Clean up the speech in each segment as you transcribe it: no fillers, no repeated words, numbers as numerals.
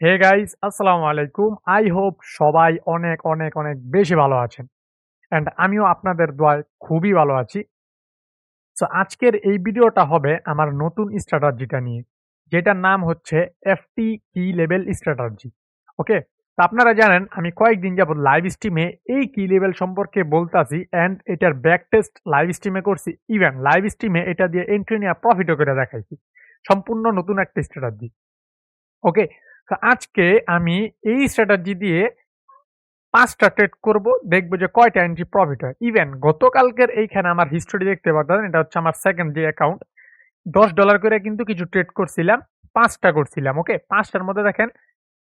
Hey guys, আসসালামু আলাইকুম। I hope সবাই অনেক অনেক অনেক বেশি ভালো আছেন। অ্যান্ড আমিও আপনাদের দোয়ায় খুবই ভালো আছি। সো আজকের এই ভিডিওটা হবে আমার নতুন স্ট্র্যাটেজিটা নিয়ে, যেটার নাম হচ্ছে এফটি কি লেভেল স্ট্র্যাটেজি। ওকে, তো আপনারা জানেন আমি কয়েকদিন যাবত লাইভ স্ট্রিমে এই কি লেভেল সম্পর্কে বলতাছি অ্যান্ড এটার ব্যাক টেস্ট লাইভ স্ট্রিমে করছি। ইভেন লাইভ স্ট্রিমে এটা দিয়ে এন্ট্রি নিয়ে প্রফিটও করে দেখাইছি। সম্পূর্ণ নতুন একটা স্ট্র্যাটেজি। ওকে, তো আজকে আমি এই স্ট্র্যাটেজি দিয়ে ৫টা ট্রেড করব, দেখবো যে কয়টা এন্ট্রি প্রফিট হয়। ইভেন গতকালকের এইখানে আমার হিস্টোরি দেখতে পারতেন, এটা হচ্ছে আমার সেকেন্ড যে অ্যাকাউন্ট। $10 করে কিন্তু কিছু ট্রেড করছিলাম, 5টা করছিলাম। ওকে, 5টার মধ্যে দেখেন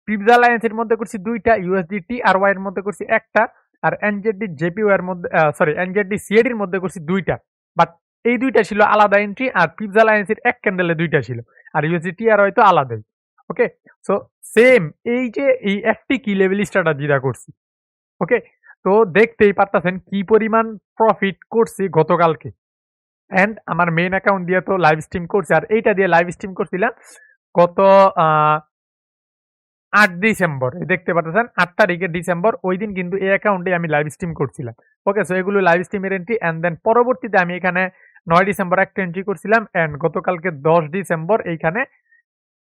পিপজা লায়েন্স এর মধ্যে করছি 2টা, ইউএসডিটি আর ওয়াই এর মধ্যে করছি একটা, আর এনজেডি জেপিও এর মধ্যে এনজেডি সিএডি এর মধ্যে করছি 2টা। বাট এই 2টা ছিল আলাদা এন্ট্রি, আর পিপজা লায়েন্স এর এক ক্যান্ডেলে 2টা ছিল, আর ইউএসডিটি আর হয়তো আলাদাই। ওকে, সো সেম এই যে এই একটি কি লেভেল স্ট্র্যাটেজিটা করছি। ওকে, তো দেখতেই পারতেছেন কি পরিমাণ প্রফিট করছি গতকালকে। এন্ড আমার মেইন অ্যাকাউন্ট দিয়ে তো লাইভ স্ট্রিম করছি, আর এইটা দিয়ে লাইভ স্ট্রিম করছিলাম গত 8 ডিসেম্বর। দেখতে পাচ্ছেন 8 তারিখে ডিসেম্বর, ওই দিন কিন্তু এই অ্যাকাউন্টে আমি লাইভ স্ট্রিম করছিলাম। ওকে, সো এগুলো লাইভ স্ট্রিমের এন্ট্রি। অ্যান্ড দেন পরবর্তীতে আমি এখানে 9 ডিসেম্বর একটা এন্ট্রি করছিলাম, অ্যান্ড গতকালকে 10 ডিসেম্বর এইখানে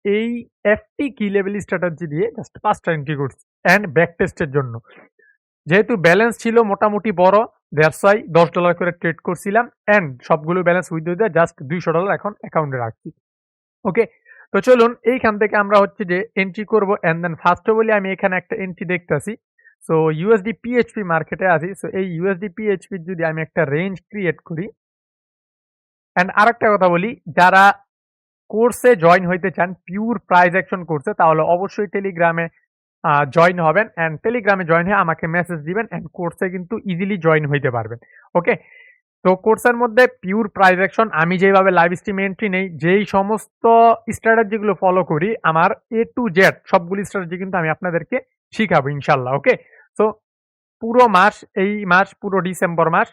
এই এফটি কি লেভেল স্ট্র্যাটেজি দিয়ে জাস্ট 5টা এন্ট্রি করছি অ্যান্ড ব্যাক টেস্টের জন্য। যেহেতু ব্যালেন্স ছিল মোটামুটি বড়, দ্যাটস ওয়াই $10 করে ট্রেড করছিলাম, অ্যান্ড সবগুলো ব্যালেন্স উইথড্র দিয়ে জাস্ট $200 এখন অ্যাকাউন্টে রাখছি। ওকে, তো চলুন এইখান থেকে আমরা হচ্ছে যে এন্ট্রি করব। And then first of all আমি এখানে একটা এন্ট্রি দেখতেছি। সো ইউএসডি পিএইচপি মার্কেটে আছি। সো এই ইউএসডি পিএইচপি যদি আমি একটা রেঞ্জ ক্রিয়েট করি। অ্যান্ড আরেকটা কথা বলি, যারা কোর্সে জয়েন হইতে চান পিওর প্রাইজ অ্যাকশন কোর্সে, তাহলে অবশ্যই টেলিগ্রামে জয়েন হবেন, অ্যান্ড টেলিগ্রামে জয়েন হয়ে আমাকে মেসেজ দিবেন, অ্যান্ড কোর্সে কিন্তু ইজিলি জয়েন হইতে পারবেন। ওকে, তো কোর্সের মধ্যে পিওর প্রাইজ অ্যাকশন, আমি যেভাবে লাইভ স্ট্রিম এন্ট্রি নেই, যেই সমস্ত স্ট্র্যাটেজিগুলো ফলো করি, আমার A to Z সবগুলি স্ট্র্যাটেজি কিন্তু আমি আপনাদেরকে শিখাবো ইনশাল্লাহ। ওকে, তো পুরো মাস, এই মাস পুরো ডিসেম্বর মাস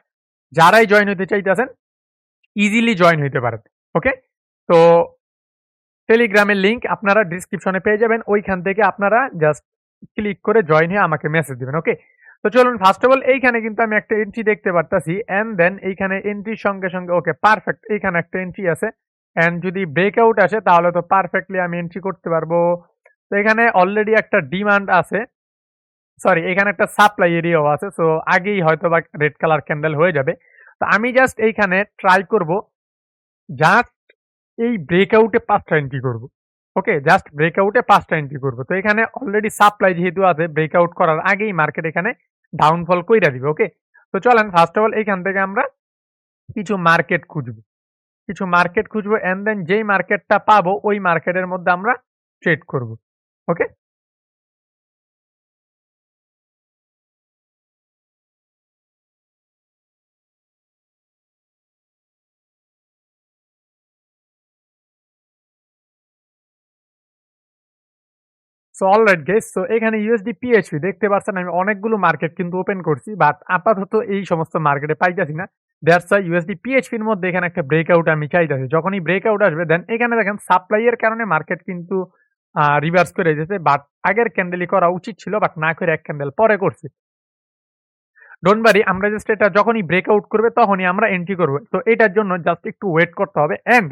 যারাই জয়েন হইতে চাইতেছেন ইজিলি জয়েন হইতে পারেন। ওকে, তো টেলিগ্রামের লিংক আপনারা ডিসক্রিপশনে পেয়ে যাবেন, ওইখান থেকে আপনারা জাস্ট ক্লিক করে জয়েন হয়ে আমাকে মেসেজ দিবেন। ওকে, তো চলুন ফার্স্ট অফ অল এইখানে কিন্তু আমি একটা এন্ট্রি দেখতে পারতাছি, এন্ড দেন এইখানে এন্ট্রির সঙ্গে সঙ্গে ওকে পারফেক্ট এইখানে একটা এন্ট্রি আছে, এন্ড যদি ব্রেকআউট আসে তাহলে তো পারফেক্টলি আমি এন্ট্রি করতে পারবো। তো এখানে অলরেডি একটা ডিমান্ড আছে, সরি এখানে একটা সাপ্লাই এরিয়াও আছে। সো আগেই হয়তো বা রেড কালার ক্যান্ডেল হয়ে যাবে। তো আমি জাস্ট এইখানে ট্রাই করব, জাস্ট এই ব্রেকআউটে 5টা এন্ট্রি করব। ওকে, জাস্ট ব্রেকআউটে 5টা এন্ট্রি করব। তো এখানে অলরেডি সাপ্লাই যেহেতু আছে, ব্রেকআউট করার আগেই মার্কেট এখানে ডাউনফল কইরা দিবে। ওকে, তো চলেন ফার্স্ট অফ অল এইখান থেকে আমরা কিছু মার্কেট খুঁজবো, এন্ড দেন যেই মার্কেটটা পাবো ওই মার্কেটের মধ্যে আমরা ট্রেড করব। ওকে, সো অলরাইট গাইস, সো এখানে ইউএসডি পিএইচপি দেখতে পাচ্ছেন আমি অনেকগুলো মার্কেট কিন্তু ওপেন করছি, বাট আপাতত এই সমস্ত মার্কেটে পাইতেছি না। দ্যাটস ওয়াই ইউএসডি পিএইচপির মধ্যে এখানে একটা ব্রেকআউট আমি চাইতেছি। যখনই ব্রেকআউট আসবে দেন এখানে দেখেন সাপ্লাই এর কারণে মার্কেট কিন্তু রিভার্স করে যেতে, বাট আগের ক্যান্ডেলই করা উচিত ছিল, বাট না করে এক ক্যান্ডেল পরে করছি। ডোন্ট ওয়ারি, আমরা জাস্ট এটা যখনই ব্রেকআউট করবে তখনই আমরা এন্ট্রি করব। তো এটার জন্য জাস্ট একটু ওয়েট করতে হবে। এন্ড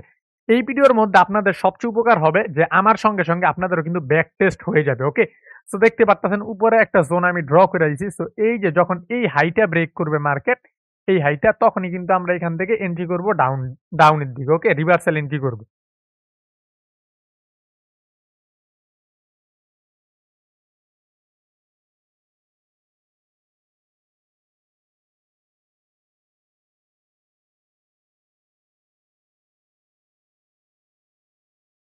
এই ভিডিওর মধ্যে আপনাদের সবচেয়ে উপকার হবে যে আমার সঙ্গে সঙ্গে আপনাদেরও কিন্তু ব্যাক টেস্ট হয়ে যাবে। ওকে, সো দেখতে পাচ্ছেন উপরে একটা জোন আমি ড্র করে দিয়েছি। সো এই যে যখন এই হাইটা ব্রেক করবে মার্কেট, এই হাইটা, তখনই কিন্তু আমরা এখান থেকে এন্ট্রি করব ডাউনের দিকে। ওকে, রিভার্সাল এন্ট্রি করব।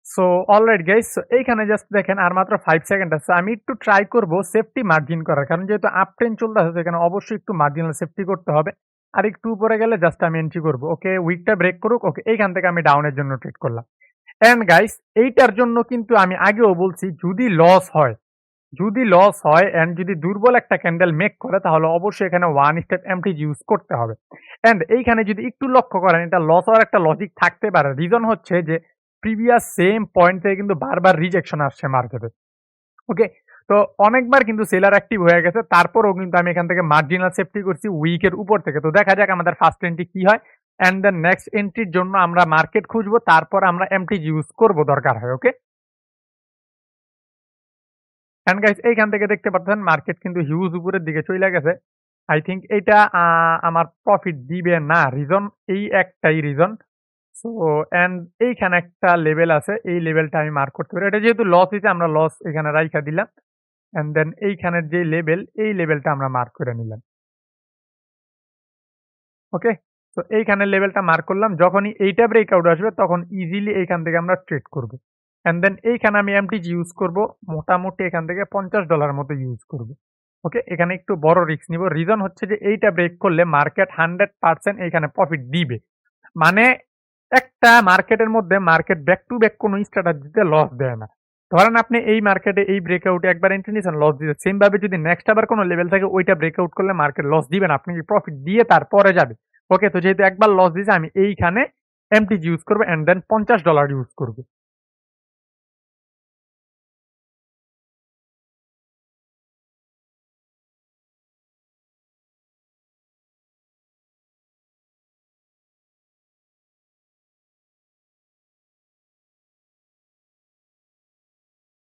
সো অলরাইট গাইস, সো এইখানে জাস্ট দেখেন আর মাত্র 5 সেকেন্ড আছে। আমি একটু ট্রাই করব সেফটি মার্জিন করার, কারণ যেহেতু আপ ট্রেন্ড চলতেছে সেখানে অবশ্যই একটু মার্জিনাল সেফটি করতে হবে। আর একটু উপরে গেলে জাস্ট আমি এন্ট্রি করব। ওকে, উইকটা ব্রেক করুক। ওকে, এইখান থেকে আমি ডাউনের জন্য ট্রেড করলাম। এন্ড গাইস, এইটার জন্য কিন্তু আমি আগেও বলছি, যদি লস হয় এন্ড যদি দুর্বল একটা ক্যান্ডেল মেক করে, তাহলে অবশ্যই এখানে ওয়ান স্টেপ এমটি ইউজ করতে হবে। এন্ড এইখানে যদি একটু লক্ষ্য করেন, এটা লস হওয়ার একটা লজিক থাকতে পারে। রিজন হচ্ছে যে প্রিভিয়াস সেম পয়েন্ট থেকে কিন্তু বারবার রিজেকশন আসছে মার্কেটে। ওকে, তো অনেকবার কিন্তু সেলার অ্যাক্টিভ হয়ে গেছে, তারপরেও কিন্তু আমি এখান থেকে মার্জিনাল সেফটি করছি উইকের উপর থেকে। তো দেখা যাক আমাদের ফার্স্ট এন্ট্রি কি হয়, অ্যান্ড দেন নেক্সট এন্ট্রির জন্য আমরা মার্কেট খুঁজবো, তারপর আমরা এমটিজি ইউজ করব দরকার হয়। ওকে, অ্যান্ড গাইস এইখান থেকে দেখতে পাচ্ছেন মার্কেট কিন্তু হিউজ উপরের দিকে চলে গেছে। আই থিংক এইটা আমার প্রফিট দিবে না, রিজন এই একটাই রিজন। সো অ্যান্ড এইখানে একটা লেভেল আছে, এই লেভেলটা আমি মার্ক করতে পারি। এটা যেহেতু লস হয়েছে, আমরা লস এখানে রাইখা দিলাম, অ্যান্ড দেন এইখানের যে লেভেল, এই লেভেলটা আমরা মার্ক করে নিলাম। ওকে, তো এইখানের লেভেলটা মার্ক করলাম, যখনই এইটা ব্রেকআউট আসবে তখন ইজিলি এইখান থেকে আমরা ট্রেড করব। অ্যান্ড দেন এইখানে আমি এমটিজি ইউজ করব, মোটামুটি এখান থেকে $50 মতো ইউজ করব। ওকে, এখানে একটু বড় রিস্ক নিব, রিজন হচ্ছে যে এইটা ব্রেক করলে মার্কেট 100% এইখানে প্রফিট দিবে। মানে একটা মার্কেটের মধ্যে মার্কেট ব্যাক টু ব্যাক কোনো স্ট্র্যাটেজিতে লস দেয় না। ধরেন আপনি এই মার্কেটে এই ব্রেকআউটে একবার এন্ট্রি নিয়েছেন, লস দিয়েছে, সেম ভাবে যদি নেক্সট আবার কোনো লেভেল থাকে ওইটা ব্রেকআউট করলে মার্কেট লস দিবে না, আপনি প্রফিট দিয়ে তারপরে যাবে। ওকে, তো যেহেতু একবার লস দিয়েছে আমি এইখানে এমটিজি ইউজ করবো, অ্যান্ড দেন $50 ইউজ করবো।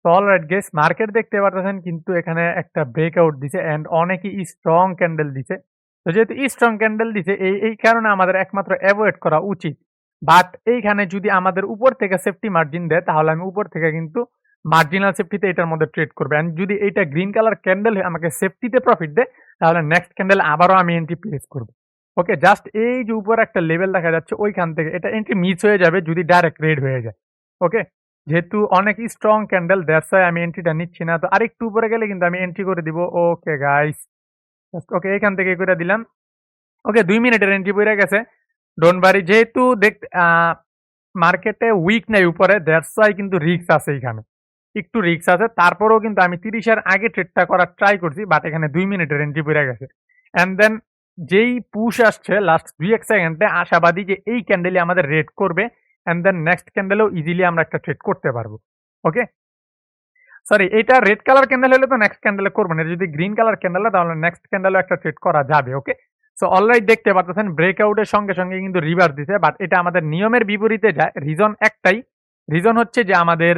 তো অলরাইট গেস, মার্কেট দেখতে পারতেছেন কিন্তু এখানে একটা ব্রেকআউট দিছে, অ্যান্ড অনেকই স্ট্রং ক্যান্ডেল দিছে। তো যেহেতু স্ট্রং ক্যান্ডেল দিছে, এই কারণে আমাদের একমাত্র অ্যাভয়েড করা উচিত। বাট এইখানে যদি আমাদের উপর থেকে সেফটি মার্জিন দেয়, তাহলে আমি উপর থেকে কিন্তু মার্জিনাল সেফটিতে এটার মধ্যে ট্রেড করবো। অ্যান্ড যদি এইটা গ্রিন কালার ক্যান্ডেল আমাকে সেফটিতে প্রফিট দেয়, তাহলে নেক্সট ক্যান্ডেল আবারও আমি এন্ট্রি প্লেস করবো। ওকে, জাস্ট এই যে উপর একটা লেভেল দেখা যাচ্ছে ওইখান থেকে এটা এন্ট্রি মিস হয়ে যাবে যদি ডাইরেক্ট রেড হয়ে যায়। ওকে, যেহেতু অনেক স্ট্রং ক্যান্ডেল, দ্যাটস ওয়াই আমি এন্ট্রিটা নিচ্ছি না। তো আরেকটু উপরে গেলে কিন্তু আমি এন্ট্রি করে দিব। ওকে গাইস, ওকে এখান থেকে করে দিলাম। ওকে, 2 মিনিটের এন্ট্রি পড়ে গেছে, ডোন্ট বারি। যেহেতু মার্কেটে উইক নাই উপরে, দ্যাটস ওয়াই কিন্তু রিস্ক আছে এখানে, একটু রিস্ক আছে। তারপরেও কিন্তু আমি 30-এর আগে ট্রেডটা করার ট্রাই করছি, বাট এখানে 2 মিনিটের এন্ট্রি পড়ে গেছে। অ্যান্ড দেন যেই পুশ আসছে লাস্ট 2-1 সেকেন্ডে, আশাবাদী যে এই ক্যান্ডেলই আমাদের রেড করবে, অ্যান্ড দেন নেক্সট ক্যান্ডেলেও ইজিলি আমরা একটা ট্রেড করতে পারবো। ওকে, সরি, এটা রেড কালার ক্যান্ডেল হলে তো নেক্সট ক্যান্ডেলে করবো না, যদি গ্রিন কালার ক্যান্ডেল হয় তাহলে নেক্সট ক্যান্ডেলও একটা ট্রেড করা যাবে। ওকে, সো অলরাইট দেখতে পাচ্ছেন ব্রেকআউটের সঙ্গে সঙ্গে কিন্তু রিভার্স দিছে, বাট এটা আমাদের নিয়মের বিপরীতে যায়। রিজন একটাই, রিজন হচ্ছে যে আমাদের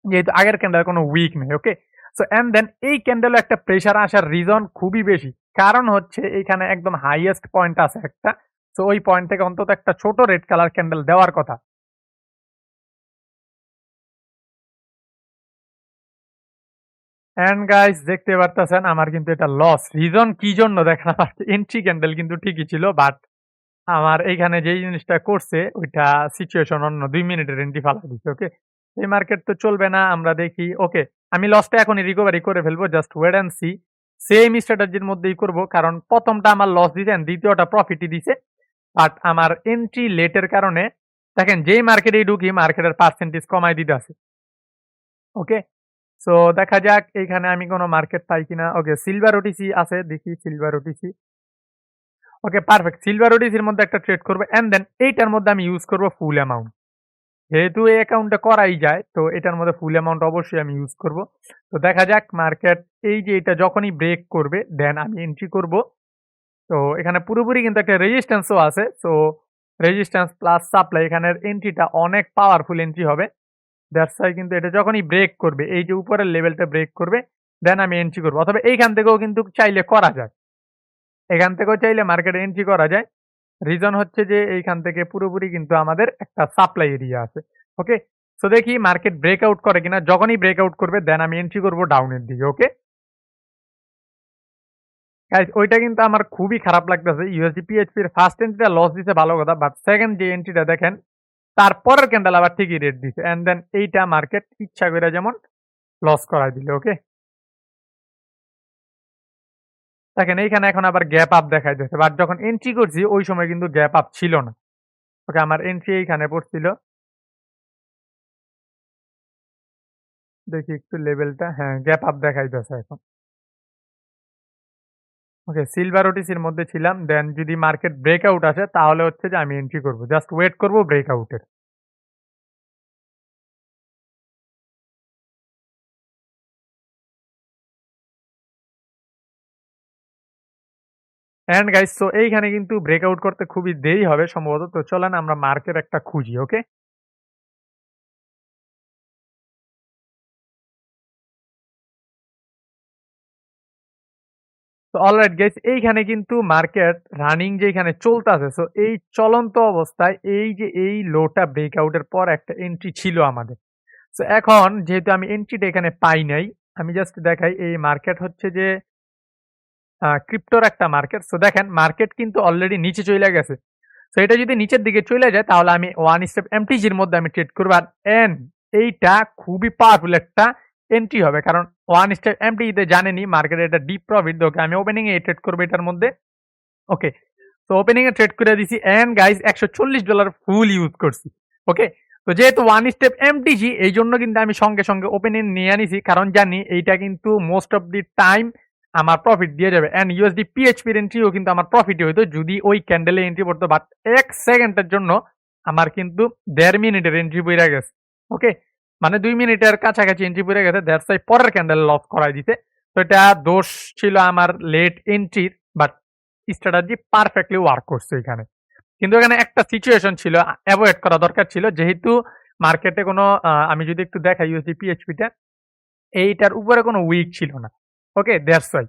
যেহেতু আগের ক্যান্ডেল কোনো উইক নেই। ওকে, সো এন্ড দেন এই ক্যান্ডেলও একটা প্রেসার আসার রিজন খুবই বেশি, কারণ হচ্ছে এখানে একদম হাইয়েস্ট পয়েন্ট আছে একটা। সো ওই পয়েন্ট থেকে অন্তত একটা ছোট রেড কালার ক্যান্ডেল দেওয়ার কথা। এন্ড গাইস দেখতে পারতেছেন আমার কিন্তু এটা লস, রিজন কি জন্য দেখেন, আমার এন্ট্রি ক্যান্ডেল কিন্তু ঠিকই ছিল, বাট আমার এইখানে যেই জিনিসটা করছে ওইটা সিচুয়েশন অন্য, 2 মিনিটের এন্ট্রি ফালা দিচ্ছে। ওকে, এই মার্কেট তো চলবে না, আমরা দেখি। ওকে, আমি লসটা এখনই রিকভারি করে ফেলবো, just wait and see. Same স্ট্র্যাটেজির মধ্যেই করব, কারণ প্রথমটা আমার লস দিছে, দ্বিতীয়টা প্রফিটই দিছে। বাট আমার এন্ট্রি লেটের কারণে দেখেন যেই মার্কেটেই ঢুকি মার্কেটের পার্সেন্টেজ কমাই দিতে আছে। ওকে, সো দেখা যাক এইখানে আমি কোনো মার্কেট পাই কিনা। ওকে, সিলভার ওটিসি আছে, দেখি silver OTC. Okay perfect, silver ওটিসির মধ্যে একটা ট্রেড করবো, অ্যান্ড দেন এইটার মধ্যে আমি ইউজ করবো ফুল অ্যামাউন্ট। যেহেতু এই অ্যাকাউন্টে করাই যায়, তো এটার মধ্যে ফুল অ্যামাউন্ট অবশ্যই আমি ইউজ করব। তো দেখা যাক মার্কেট এই যে এটা যখনই ব্রেক করবে দেন আমি এন্ট্রি করব। তো এখানে পুরোপুরি কিন্তু একটা রেজিস্ট্যান্সও আছে। সো রেজিস্ট্যান্স প্লাস সাপ্লাই, এখানের এন্ট্রিটা অনেক পাওয়ারফুল এন্ট্রি হবে। দ্যাটস ওয়াই কিন্তু এটা যখনই ব্রেক করবে, এই যে উপরের লেভেলটা ব্রেক করবে, দেন আমি এন্ট্রি করবো। অথবা এইখান থেকেও কিন্তু চাইলে করা যায়, এখান থেকেও চাইলে মার্কেটে এন্ট্রি করা যায়। রিজন হচ্ছে যে এইখান থেকে পুরোপুরি কিন্তু আমাদের একটা সাপ্লাই এরিয়া আছে। ওকে, সো দেখি মার্কেট ব্রেকআউট করে কিনা, যখনই ব্রেকআউট করবে দেন আমি এন্ট্রি করব ডাউনের দিকে। ওকে গাইস, ওইটা কিন্তু আমার খুবই খারাপ লাগতেছে। ইউএসডি পিএইচপি এর ফার্স্ট এন্ট্রিটা লস দিছে ভালো কথা, বাট সেকেন্ড যে এন্ট্রিটা দেখেন তারপরের ক্যান্ডেল আবার ঠিকই রেট দিছে, এন্ড দেন এইটা মার্কেট ইচ্ছা করে যেমন লস করাই দিল। ওকে দেখেন এইখানে এখন আবার গ্যাপ আপ দেখাইতেছে, বাট যখন এন্ট্রি করছি ওই সময় কিন্তু গ্যাপ আপ ছিল না। ওকে, আমার এন্ট্রি এইখানে পড়ছিল, দেখি একটু লেভেলটা, হ্যাঁ গ্যাপ আপ দেখাইতেছে এখন। ওকে, সিলভার ওটিসির মধ্যে ছিলাম, দেন যদি মার্কেট ব্রেকআউট আসে তাহলে হচ্ছে যে আমি এন্ট্রি করব, জাস্ট ওয়েট করব ব্রেকআউটের। এন্ড গাইস, সো এইখানে কিন্তু ব্রেকআউট করতে খুবই দেরি হবে সম্ভবত। তো চলেন আমরা মার্কেট একটা খুঁজি, ওকে? তো অলরাইট গাইস, এইখানে কিন্তু মার্কেট রানিং যেখানে চলতেছে, সো এই চলন্ত অবস্থায় এই যে এই লোটা ব্রেকআউটের পর একটা এন্ট্রি ছিল আমাদের। সো এখন যেহেতু আমি এন্ট্রিটা এখানে পাই নাই, আমি জাস্ট দেখাই এই মার্কেট হচ্ছে যে ক্রিপ্টোর একটা মার্কেট। সো দেখেন মার্কেট কিন্তু অলরেডি নিচে চলে গেছে। সো এটা যদি নিচের দিকে চলে যায় তাহলে আমি ওয়ান স্টেপ এমটিজির মধ্যে আমি ট্রেড করবো। আর এন এইটা খুবই পাওয়ারফুল একটা এন্ট্রি হবে, কারণ ওয়ান স্টেপ এমটিজিতে জানেনি মার্কেটে এটা ডিপ প্রফিট। ওকে, আমি ওপেনিং এ ট্রেড করবো এটার মধ্যে। ওকে, তো ওপেনিং এ ট্রেড করে দিছি এন্ড গাইস $140 ফুল ইউজ করছি। ওকে, তো যেহেতু ওয়ান স্টেপ এমটিজি এই জন্য কিন্তু আমি সঙ্গে সঙ্গে ওপেনিং নিয়ে আনিছি, কারণ জানি এইটা কিন্তু মোস্ট অফ দি টাইম আমার প্রফিট দিয়ে যাবে। এন্ড ইউএসডি পিএইচপি এন্ট্রিও কিন্তু আমার প্রফিট হইতো যদি ওই ক্যান্ডেলে এন্ট্রি পড়তো, বাট 1 সেকেন্ডের জন্য আমার কিন্তু 1.5 মিনিটের এন্ট্রি পড়ে গেছে। ওকে, মানে 2 মিনিটের কাছাকাছি এন্ট্রি পড়ে গেছে, দ্যাটস ওয়াই পরের ক্যান্ডেল লস করাই দিতে। তো এটা দোষ ছিল আমার লেট এন্ট্রির, বাট স্ট্র্যাটেজি পারফেক্টলি ওয়ার্ক করছে এখানে। কিন্তু এখানে একটা সিচুয়েশন ছিল অ্যাভয়েড করা দরকার ছিল, যেহেতু মার্কেটে কোনো আমি যদি একটু দেখাই ইউএসডি পিএইচপিটা, এইটার উপরে কোনো উইক ছিল না। ওকে, দ্যাটস ওয়াই।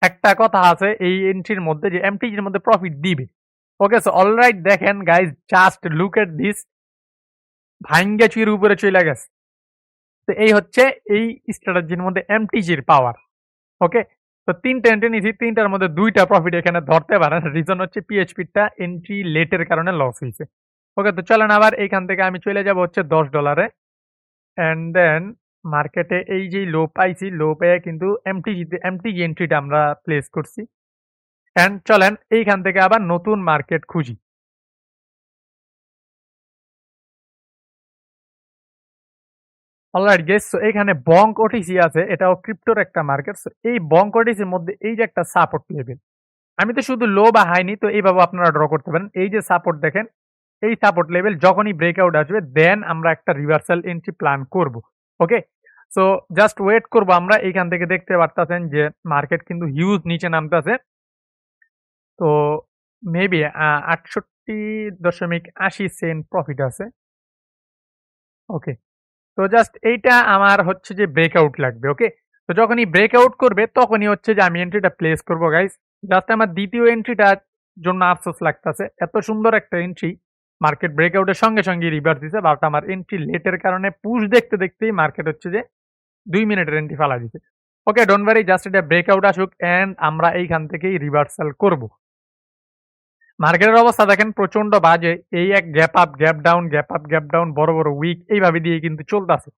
একটা কথা আছে এই এন্ট্রির মধ্যে যে এমটিজির মধ্যে প্রফিট দিবে। ওকে, সো অলরাইট দেখেন guys, just look at this, ভাঙ্গা চুইয়ের উপরে চলে গেছে। তো এই হচ্ছে এই স্ট্র্যাটেজির মধ্যে এমটিজির পাওয়ার। ওকে, তো ৩টা এন্ট্রি নিয়েছি, ৩টার মধ্যে ২টা প্রফিট এখানে ধরতে পারেন। রিজন হচ্ছে পিএইচপিটা এন্ট্রি লেটের কারণে লস হয়েছে। ওকে, তো চলেন আবার এইখান থেকে আমি চলে যাব হচ্ছে $10 অ্যান্ড দেন মার্কেটে এই যে লো পাইছি, লো পেয়ে কিন্তু এমটিজি এন্ট্রিটা আমরা প্লেস করছি। অ্যান্ড চলেন এইখান থেকে আবার নতুন মার্কেট খুঁজি। অলরাইট গেস, সো এখানে বঙ্ক ওটিসি আছে, এটাও ক্রিপ্টোর একটা মার্কেট। সো এই বঙ্ক ওটিসির মধ্যে এই যে একটা সাপোর্ট লেভেল, আমি তো শুধু লো বা হাই নি, তো এইভাবে আপনারা ড্র করতে পারেন। এই যে সাপোর্ট দেখেন, এই সাপোর্ট লেভেল যখনই ব্রেকআউট আসবে দেন আমরা একটা রিভার্সাল এন্ট্রি প্ল্যান করব। ওকে, সো জাস্ট ওয়েট করব আমরা। এইখান থেকে দেখতে পারতেছেন যে মার্কেট কিন্তু হিউজ নিচে নামতেছে। তো মেবি 68.80 সেন্ট প্রফিট আছে। ওকে, তো জাস্ট এইটা আমার হচ্ছে যে ব্রেকআউট লাগবে। ওকে, তো যখনই ব্রেকআউট করবে তখনই হচ্ছে যে আমি এন্ট্রিটা প্লেস করব গাইস। জাস্ট আমার দ্বিতীয় এন্ট্রিটার জন্য আফসোস লাগতেছে, এত সুন্দর একটা এন্ট্রি মার্কেট ব্রেকআউটের সঙ্গে সঙ্গে রিভার্স দিছে, বাট আমার এন্ট্রি লেটের কারণে পুশ দেখতে দেখতেই মার্কেট হচ্ছে যে 2 মিনিটের এন্ট্রি ফেলা দিছে। ওকে, ডোন্ট ওয়ারি, জাস্ট এটা ব্রেকআউট আসুক এন্ড আমরা এইখান থেকেই রিভার্সাল করব। মার্কেটের অবস্থা দেখেন প্রচন্ড বাজে, এই এক gap up gap down, gap up gap down, বড় বড় উইক এইভাবে দিয়ে কিন্তু চলতেছে।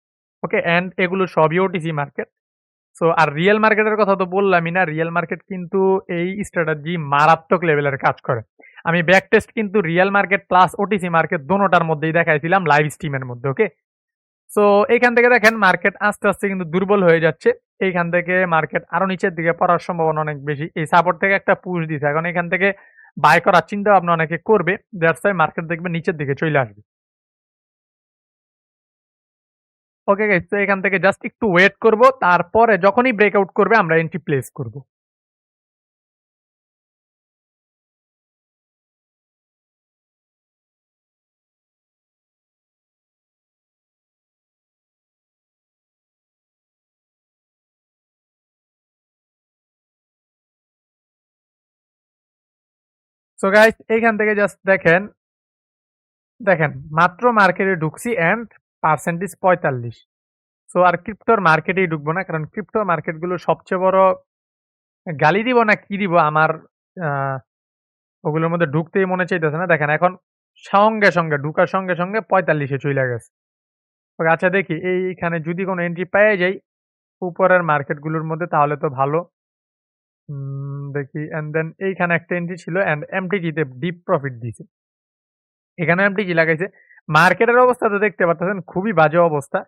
ওকে, এন্ড এগুলো সবই ওটিসি মার্কেট। সো আর রিয়েল মার্কেটের কথা তো বললামই না, রিয়েল মার্কেট কিন্তু এই স্ট্র্যাটেজি মারাত্মক লেভেলের কাজ করে। আমি ব্যাক টেস্ট কিন্তু real market plus OTC market দোনোটার মধ্যেই দেখাইছিলাম লাইভ স্ট্রিমের মধ্যে। ওকে, সো এইখান থেকে দেখেন মার্কেট আস্তে আস্তে কিন্তু দুর্বল হয়ে যাচ্ছে। এইখান থেকে মার্কেট আরো নিচের দিকে পড়ার সম্ভাবনা অনেক বেশি। এই সাপোর্ট থেকে একটা পুশ দিছে, এখন এখান থেকে বাই করার চিন্তা ভাবনা অনেকে করবে, দ্যাটস ওয়াই মার্কেট দেখবে নিচের দিকে চলে আসবে। ওকে গাইস, তো এখান থেকে জাস্ট একটু ওয়েট করব, তারপরে যখনই ব্রেকআউট করবে আমরা এন্ট্রি প্লেস করব। সো গাইস, এইখান থেকে জাস্ট দেখেন, দেখেন মাত্র মার্কেটে ঢুকছি এন্ড পার্সেন্টেজ 45। সো আর ক্রিপ্টোর মার্কেটেই ঢুকবো না, কারণ ক্রিপ্টো মার্কেট গুলো সবচেয়ে বড় গালি দিব না কি দিব আমার, আহ, ওগুলোর মধ্যে ঢুকতেই মনে চাইতেছে না। দেখেন এখন সঙ্গে সঙ্গে ঢুকার সঙ্গে সঙ্গে 45-এ চলে গেছে। ওকে, আচ্ছা দেখি এইখানে যদি কোনো এন্ট্রি পেয়ে যাই উপরের মার্কেট গুলোর মধ্যে তাহলে তো ভালো। দেখি, এন্ড দেন এইখানে একটা এন্ট্রি ছিল এন্ড এমটিজি তে ডিপ প্রফিট দিছে। এখানে এমটিজি লাগাইছে। মার্কেটের অবস্থা তো দেখতে পাচ্ছেন খুবই বাজে অবস্থা।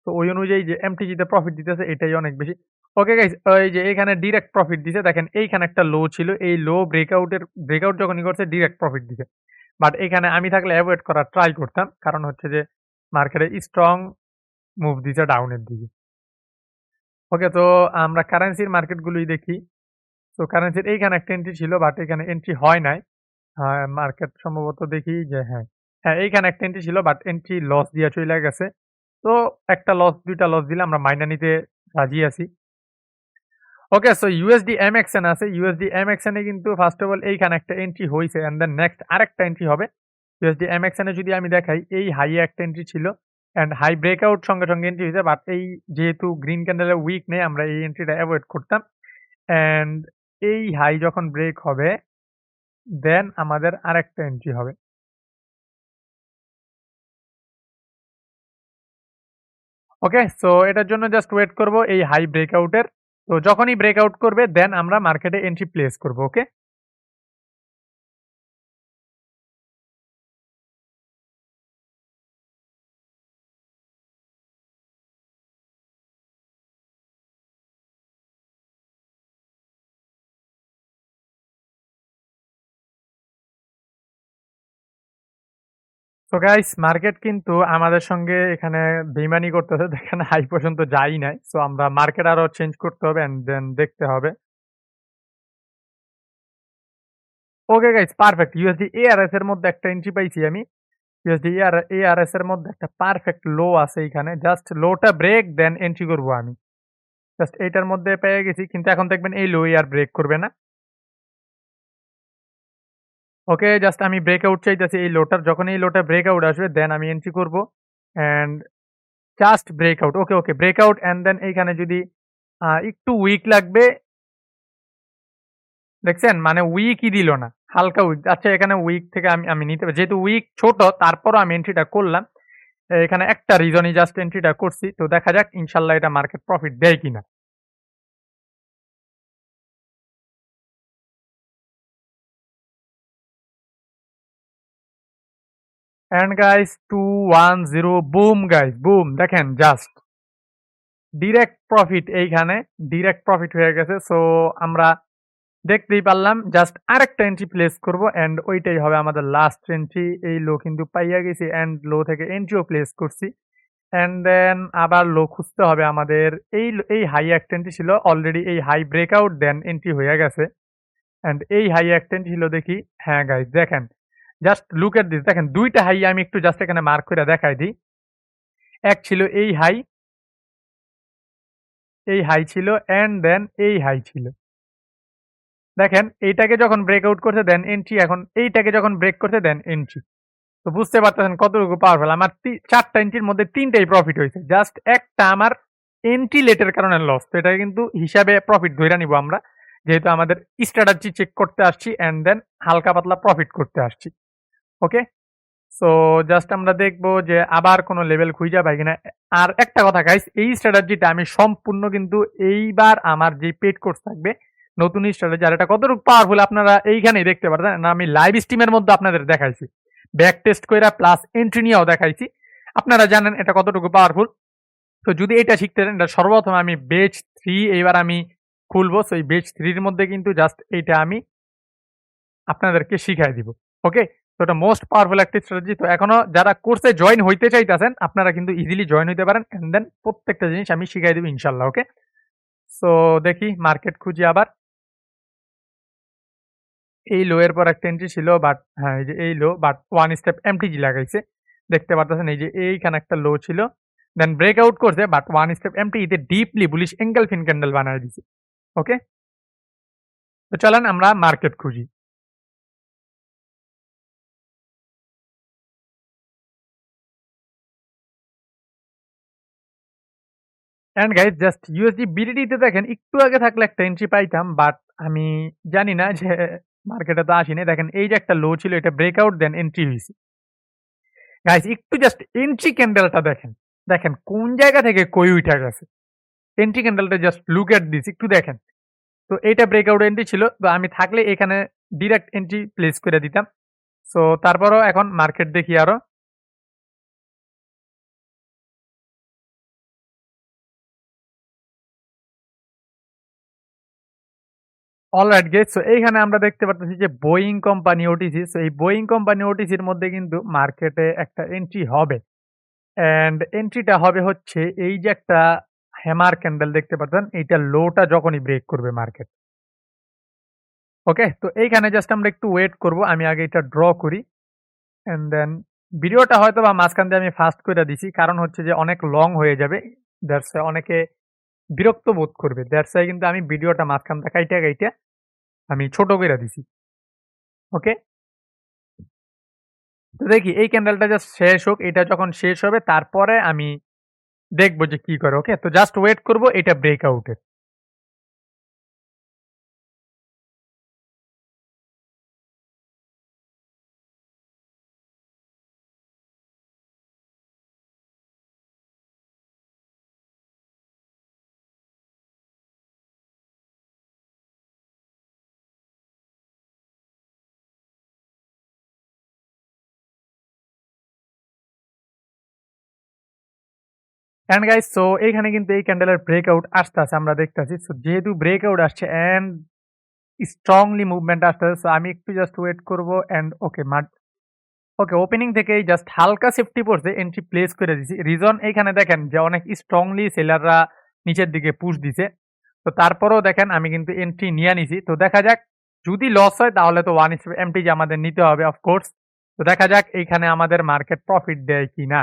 তো ওই অনুযায়ী যে এমটিজি তে প্রফিট দিতেছে এটাই অনেক বেশি। ওকে গাইস, ওই যে এখানে ডিরেক্ট প্রফিট দিছে, দেখেন এইখানে একটা লো ছিল, এই লো ব্রেকআউট যখনই করছে ডিরেক্ট প্রফিট দিছে। বাট এখানে আমি থাকলে অ্যাভয়েড করার ট্রাই করতাম, কারণ হচ্ছে যে মার্কেটে স্ট্রং মুভ দিছে ডাউনের দিকে। ওকে, তো আমরা কারেন্সির মার্কেটগুলোই দেখি। তো কারেন্সির এইখানে একটা এন্ট্রি ছিল, বাট এখানে এন্ট্রি হয় নাই। মার্কেট সম্ভবত দেখি যে হ্যাঁ, এইখানে একটা এন্ট্রি ছিল, বাট এন্ট্রি লস দিয়া চইলা গেছে। তো একটা লস, ২ টা লস দিলে আমরা মাইনা নিতে রাজি আছি। ওকে, সো USD MXN আছে। USD MXN এ কিন্তু ফার্স্ট অফ অল এইখানে একটা এন্ট্রি হইছে, অ্যান্ড দেন নেক্সট আরেকটা এন্ট্রি হবে। USD MXN এ যদি আমি দেখাই, এই হাই এ একটা এন্ট্রি ছিল, অ্যান্ড হাই ব্রেকআউট সঙ্গে এন্ট্রি হইছে, বাট এই যেহেতু গ্রিন ক্যান্ডেলের উইক নেই, আমরা এই এন্ট্রিটা এভয়েড করতাম। অ্যান্ড এই হাই যখন ব্রেক হবে, দেন আমাদের আরেকটা এন্ট্রি হবে। ওকে, সো এটার জন্য জাস্ট ওয়েট করব এই হাই ব্রেকআউটের। তো যখনই ব্রেকআউট করবে, দেন আমরা মার্কেটে এন্ট্রি প্লেস করব। ওকে, তো গাইস মার্কেট কিন্তু আমাদের সঙ্গে এখানে বেইমানি করতেছে। দেখেন হাই পর্যন্ত যাই নাই। সো আমরা মার্কেট আরো চেঞ্জ করতে হবে, এন্ড দেন দেখতে হবে। Okay guys, perfect. USD ARS এর মধ্যে একটা এন্ট্রি পাইছি আমি। ইউএসডি এআরএস এর মধ্যে একটা পারফেক্ট লো আছে এখানে। জাস্ট লোটা ব্রেক দেন এন্ট্রি করব আমি। জাস্ট এইটার মধ্যে পেয়ে গেছি, কিন্তু এখন দেখবেন এই লো আর ব্রেক করবে না। ওকে, জাস্ট আমি ব্রেকআউট চাইতেছি এই লোটার। যখন এই লোটা ব্রেকআউট আসবে, দেন আমি এন্ট্রি করব, and just breakout. Okay, okay, breakout, and then এইখানে যদি একটু উইক লাগবে। দেখছেন? মানে উইকই দিল না। হালকা উইক। আচ্ছা, এখানে উইক থেকে আমি আমি নিতে পারি। যেহেতু উইক ছোট, তারপরও আমি এন্ট্রিটা করলাম। এখানে একটা রিজনই জাস্ট এন্ট্রিটা করছি। তো দেখা যাক ইনশাআল্লাহ এটা মার্কেট প্রফিট দেয় কিনা। And guys 210 broom guys, broom. দেখেন জাস্ট ডিরেক্ট প্রফিট এইখানে। ডিরেক্ট প্রফিট হয়ে গেছে। সো আমরা দেখতেই পারলাম। জাস্ট আরেকটা এন্ট্রি প্লেস করব, অ্যান্ড ওইটাই হবে আমাদের লাস্ট এন্ট্রি। এই লো কিন্তু পাইয়া গেছি, অ্যান্ড লো থেকে এন্ট্রিও প্লেস করছি। অ্যান্ড দেন আবার লো খুঁজতে হবে আমাদের। এই হাই একটা এন্ট্রি ছিল অলরেডি। এই হাই ব্রেকআউট দেন এন্ট্রি হয়ে গেছে, অ্যান্ড এই হাই একটা এন্ট্রি ছিল দেখি। হ্যাঁ গাইস, দেখেন জাস্ট লুক এট দিস। দেখেন দুইটা হাই আমি একটু জাস্ট এখানে মার্ক করে দেখাই দিই। এক ছিল এই হাই, এই হাই ছিল, অ্যান্ড দেন এই হাই ছিল। দেখেন এইটাকে যখন ব্রেকআউট করছে দেন এন্ট্রি, এখন এইটাকে যখন ব্রেক করছে দেন এন্ট্রি। তো বুঝতে পারতেছেন কতটুকু পাওয়ারফুল। আমার 4টা এন্ট্রির মধ্যে 3টাই প্রফিট হয়েছে। জাস্ট একটা আমার এন্ট্রি লেটের কারণে লস। তো এটাকে কিন্তু হিসাবে প্রফিট ধইরা নিব আমরা। যেহেতু আমাদের স্ট্র্যাটেজি চেক করতে আসছি, অ্যান্ড দেন হালকা পাতলা প্রফিট করতে আসছি। ওকে? সো জাস্ট আমরা দেখব যে আবার কোন লেভেল খুঁজা পাই কিনা। আর একটা কথা গাইস, এই স্ট্র্যাটেজিটা আমি সম্পূর্ণ কিন্তু এইবার আমার যে পেড কোর্স থাকবে, নতুন স্ট্র্যাটেজি, আর এটা কতটুকু পাওয়ারফুল আপনারা এইখানেই দেখতে পারবেন। না, আমি লাইভ স্ট্রিমের মধ্যে আপনাদের দেখাইছি। ব্যাক টেস্ট কইরা প্লাস এন্ট্রি নিয়েও দেখাইছি। আপনারা জানেন এটা কতটুকু পাওয়ারফুল। তো যদি এটা শিখতে চান, এটা সর্বপ্রথম আমি বেচ 3 এইবার আমি খুলবো। সো এই বেচ 3 এর মধ্যে কিন্তু জাস্ট এইটা আমি আপনাদেরকে শিখাই দিব। ওকে? তো এটা মোস্ট পাওয়ারফুল একটা স্ট্র্যাটেজি। তো এখনো যারা কোর্সে জয়েন হইতে চাইতেছেন, আপনারা কিন্তু ইজিলি জয়েন হইতে পারেন, এন্ড দেন প্রত্যেকটা জিনিস আমি শিখাই দিব ইনশাআল্লাহ। ওকে? সো দেখি মার্কেট খুঁজি আবার। এই লো এর পর একটা এন্ট্রি ছিল, বাট হ্যাঁ, এই যে এই লো, বাট 1 স্টেপ এমটিজি লাগাইছে। দেখতে পারতেছেন এই যে এইখানে একটা লো ছিল। দেন ব্রেকআউট করছে, বাট 1 স্টেপ এমটিজি তে ডিপলি বুলিশ এঙ্গেলফিন ক্যান্ডেল বানায় দিছে। ওকে? তো চলেন আমরা মার্কেট খুঁজি। And guys just USD BDT তে দেখেন একটু আগে থাকলে একটা এন্ট্রি পাইতাম, বাট আমি জানি না যে মার্কেটে তো আসিনি। দেখেন এই যে একটা লো ছিল, এটা ব্রেকআউট দেন এন্ট্রি হইছে। গাইস একটু জাস্ট এন্ট্রি ক্যান্ডেলটা দেখেন। দেখেন কোন জায়গা থেকে কই উইঠা গেছে। এন্ট্রি ক্যান্ডেলটা জাস্ট লুক এট দিস, একটু দেখেন। তো এইটা ব্রেকআউট এন্ট্রি ছিল। তো আমি থাকলে এখানে ডিরেক্ট এন্ট্রি প্লেস করে দিতাম। সো তারপরও এখন মার্কেট দেখি আরো। অলরাইট গাইস, সো এইখানে আমরা দেখতে পারতেছি যে বোয়িং কোম্পানি ওটিসি। সো এই বোয়িং কোম্পানি ওটিসির মধ্যে কিন্তু মার্কেটে একটা এন্ট্রি হবে। অ্যান্ড এন্ট্রিটা হবে হচ্ছে এই যে একটা হ্যামার ক্যান্ডেল দেখতে পাচ্ছেন, এইটা লোটা যখনই ব্রেক করবে মার্কেট। ওকে, তো এইখানে জাস্ট আমরা একটু ওয়েট করব। আমি আগে এটা ড্র করি এন্ড দেন ভিডিওটা হয়তো বা মাঝখান দিয়ে আমি ফাস্ট করে দিছি, কারণ হচ্ছে যে অনেক লং হয়ে যাবে। দ্যাটস অনেকে বিরক্ত বোধ করবে, দ্যাটস কিন্তু আমি ভিডিওটা মাঝখান থেকে কাইটা কাইটা আমি ছোট করে দিছি। ওকে, তো দেখি এই ক্যান্ডেলটা জাস্ট শেষ হোক। এটা যখন শেষ হবে তারপরে আমি দেখবো যে কি করে। ওকে, তো জাস্ট ওয়েট করব এটা ব্রেকআউটের। এন্ড গাইস, সো এইখানে কিন্তু এই ক্যান্ডেলের ব্রেকআউট আসতেছে, আমরা দেখতেছি। সো যেহেতু ব্রেকআউট আসছে এন্ড স্ট্রংলি মুভমেন্ট আসতেছে, সো আমি একটু জাস্ট ওয়েট করব এন্ড ওকে ওকে, ওপেনিং থেকেই জাস্ট হালকা সেফটি পড়ছে, এন্ট্রি প্লেস করে দিছি। রিজন এইখানে দেখেন যে অনেক স্ট্রংলি সেলাররা নিচের দিকে পুশ দিছে। তো তারপরেও দেখেন আমি কিন্তু এন্ট্রি নিয়ে নিছি। তো দেখা যাক, যদি লস হয় তাহলে তো ওয়ান এমটি যে আমাদের নিতে হবে অফকোর্স। তো দেখা যাক এইখানে আমাদের মার্কেট প্রফিট দেয় কিনা।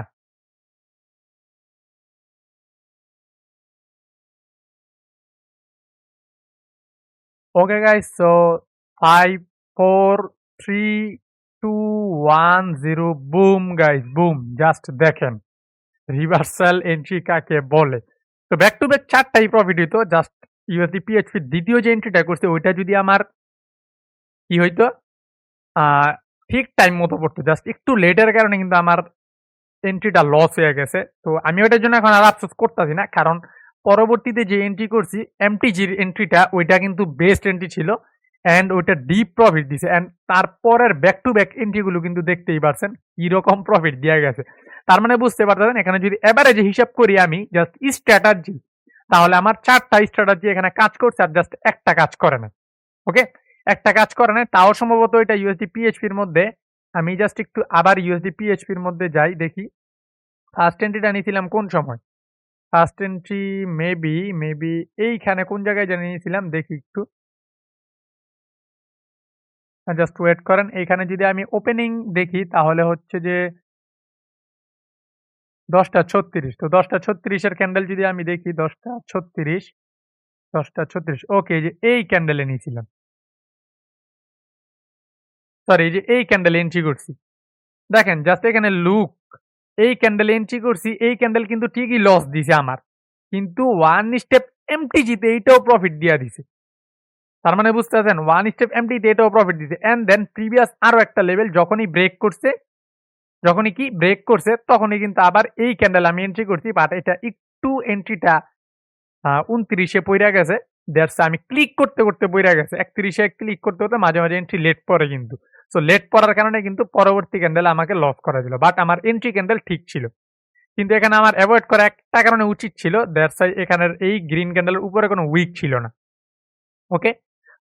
Okay guys, so 5 4 3 2 1 0 boom guys, boom. Just দেখেন রিভার্সাল এন্ট্রি কাকে বলে। তো ব্যাক টু ব্যাক 4 টাই প্রফিট হইতো। জাস্ট ইউএসডি পিএইচপি দ্বিতীয় যে এন্ট্রিটা করছে ওইটা যদি আমার কি হইতো, আহ, ঠিক টাইম মতো পড়তো, জাস্ট একটু লেটের কারণে কিন্তু আমার এন্ট্রিটা লস হয়ে গেছে। তো আমি ওটার জন্য এখন আর আফসোস করতেছি না, কারণ পরবর্তীতে যে এন্ট্রি করছি এমটিজির এন্ট্রিটা ওইটা কিন্তু বেস্ট এন্ট্রি ছিল এন্ড ওইটা ডিপ প্রফিট দিছে। এন্ড তারপরের ব্যাক টু ব্যাক এন্ট্রিগুলো কিন্তু দেখতেই পারছেন কিরকম প্রফিট দেওয়া গেছে। তার মানে বুঝতে পারতেছেন এখানে যদি এভারেজে হিসাব করি আমি জাস্ট স্ট্র্যাটাজি, তাহলে আমার 4টা স্ট্র্যাটাজি এখানে কাজ করছে আর জাস্ট একটা কাজ করে না। ওকে, একটা কাজ করে না, তাও সম্ভবত এটা ইউএসডি পিএইচপির মধ্যে। আমি জাস্ট একটু আবার ইউএসডি পিএইচপির মধ্যে যাই, দেখি ফার্স্ট এন্ট্রিটা নিয়েছিলাম কোন সময়। ফার্স্ট এন্ট্রি মেবি এইখানে কোন জায়গায় জানি নিয়েছিলাম, দেখি একটু। জাস্ট ওয়েট করেন, এইখানে যদি আমি ওপেনিং দেখি তাহলে হচ্ছে যে 10টা 36। তো 10টা 36-এর ক্যান্ডেল যদি আমি দেখি, 10টা 36, 10টা 36। ওকে, এই যে এই ক্যান্ডেলে নিয়েছিলাম, সরি এই যে এই ক্যান্ডেলে এন্ট্রি করছি। দেখেন জাস্ট এখানে লুক, এই ক্যান্ডেলে এন্ট্রি করছি, এই ক্যান্ডেল কিন্তু ঠিকই লস দিছে আমার, কিন্তু ওয়ান স্টেপ এমটিজিতে এইটাও প্রফিট দিয়া দিছে। তার মানে বুঝতে পারছেন, ওয়ান স্টেপ এমটিতে এটাও প্রফিট দিছে। এন্ড দেন প্রিভিয়াস আরো একটা লেভেল যখনই ব্রেক করছে, যখনই কি ব্রেক করছে তখনই কিন্তু আবার এই ক্যান্ডেল আমি এন্ট্রি করছি, বাট এটা একটু এন্ট্রিটা 29-এ পইরা গেছে। দ্যাটস আমি ক্লিক করতে করতে পইরা গেছে 31-এ ক্লিক করতে করতে মাঝে মাঝে এন্ট্রি লেট পড়ে কিন্তু। সো লেট পড়ার কারণে কিন্তু পরবর্তী ক্যান্ডেল আমাকে লস করা দিল, বাট আমার এন্ট্রি ক্যান্ডেল ঠিক ছিল। কিন্তু এখানে আমার অ্যাভয়েড করা একটা কারণে উচিত ছিল, দ্যাটস এখানের এই গ্রিন ক্যান্ডেলের উপরে কোনো উইক ছিল না। ওকে,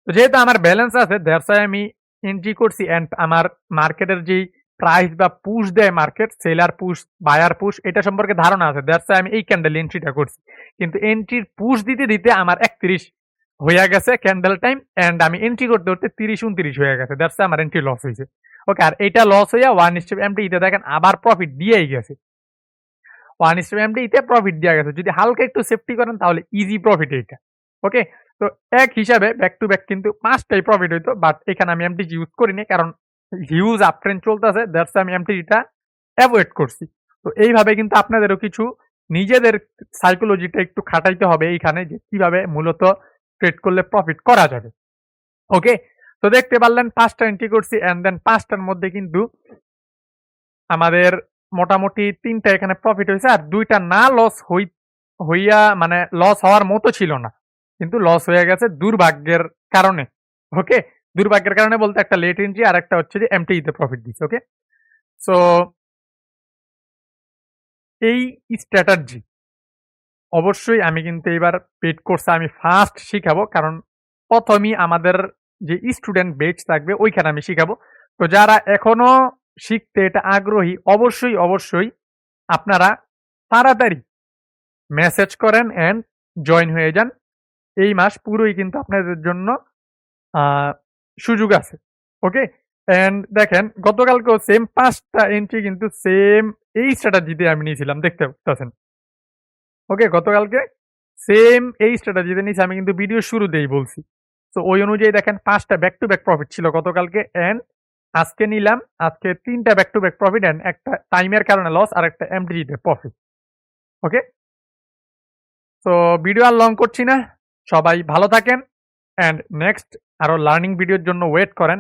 তো যেহেতু আমার ব্যালেন্স আছে দ্যাটস আমি এন্ট্রি করছি এন্ড আমার মার্কেটের যেই প্রাইস বা পুশ দেয় market, seller push buyer push, এটা সম্পর্কে ধারণা আছে। দ্যাটস আমি এই ক্যান্ডেল এন্ট্রিটা করছি, কিন্তু এন্ট্রির পুশ দিতে দিতে আমার 31 হয়ে গেছে ক্যান্ডেল টাইম এন্ড আমি এন্ট্রি করতে করতে 30-29 হয়ে গেছে। দ্যাটস আমার এন্ট্রি লস হয়েছে। ওকে, আর এটা লস হইয়া ওয়ান স্টেপ এমটি তে দেখেন আবার প্রফিট দিয়েই গেছে। ওয়ান স্টেপ এমটি তে প্রফিট দেওয়া গেছে, যদি হালকা একটু সেফটি করেন তাহলে ইজি প্রফিট এইটা। ওকে, তো এক হিসাবে ব্যাক টু ব্যাক কিন্তু 5টাই প্রফিট হইতো, বাট এখানে আমি এমটি ইউজ করিনি, কারণ হিউজ আপ ট্রেন্ড চলতেছে। দ্যাটস আমি এমটিটা অ্যাভয়েড করছি। তো এইভাবে কিন্তু আপনাদেরও কিছু নিজেদের সাইকোলজিটা একটু খাটাইতে হবে এইখানে, যে কিভাবে মূলত ট্রেড করলে প্রফিট করা যাবে। ওকে, তো দেখতে পারলেন 5টা এন্ট্রি করছি এন্ড দেন 5টার মধ্যে কিন্তু আমাদের মোটামুটি 3টা এখানে প্রফিট হয়েছে, আর 2টা না লস হইয়া মানে লস হওয়ার মতো ছিল না, কিন্তু লস হয়ে গেছে দুর্ভাগ্যের কারণে। ওকে, দুর্ভাগ্যের কারণে বলতে একটা লেট এন্ট্রি আর একটা হচ্ছে যে এমটি তে প্রফিট দিচ্ছে। ওকে, সো এই স্ট্র্যাটাজি অবশ্যই আমি কিন্তু এবার পেড কোর্সে আমি ফার্স্ট শিখাবো, কারণ প্রথমেই আমাদের যে স্টুডেন্ট বেচ থাকবে ওইখানে আমি শিখাবো। তো যারা এখনো শিখতে এটা আগ্রহী, অবশ্যই অবশ্যই আপনারা তাড়াতাড়ি মেসেজ করেন অ্যান্ড জয়েন হয়ে যান। এই মাস পুরোই কিন্তু আপনাদের জন্য সুযোগ আছে। ওকে, অ্যান্ড দেখেন গতকালকেও সেম 5টা এন্ট্রি কিন্তু সেম এই স্ট্র্যাটেজিতে আমি নিয়েছিলাম, দেখতে পাচ্ছেন। ওকে, গতকালকে সেম এই স্ট্র্যাটেজিতে নিয়েছি, আমি কিন্তু ভিডিও শুরুতেই বলছি। তো ওই অনুযায়ী দেখেন 5টা ব্যাক টু ব্যাক প্রফিট ছিল গতকালকে, অ্যান্ড আজকে নিলাম, আজকে 3টা back to back profit and একটা টাইমের কারণে লস আর একটা এমটিতে প্রফিট। ওকে, তো ভিডিও আর লং করছি না, সবাই ভালো থাকেন অ্যান্ড নেক্সট আরো লার্নিং ভিডিওর জন্য ওয়েট করেন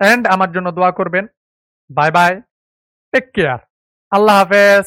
অ্যান্ড আমার জন্য দোয়া করবেন। বাই বাই, টেক কেয়ার, আল্লাহ হাফেজ।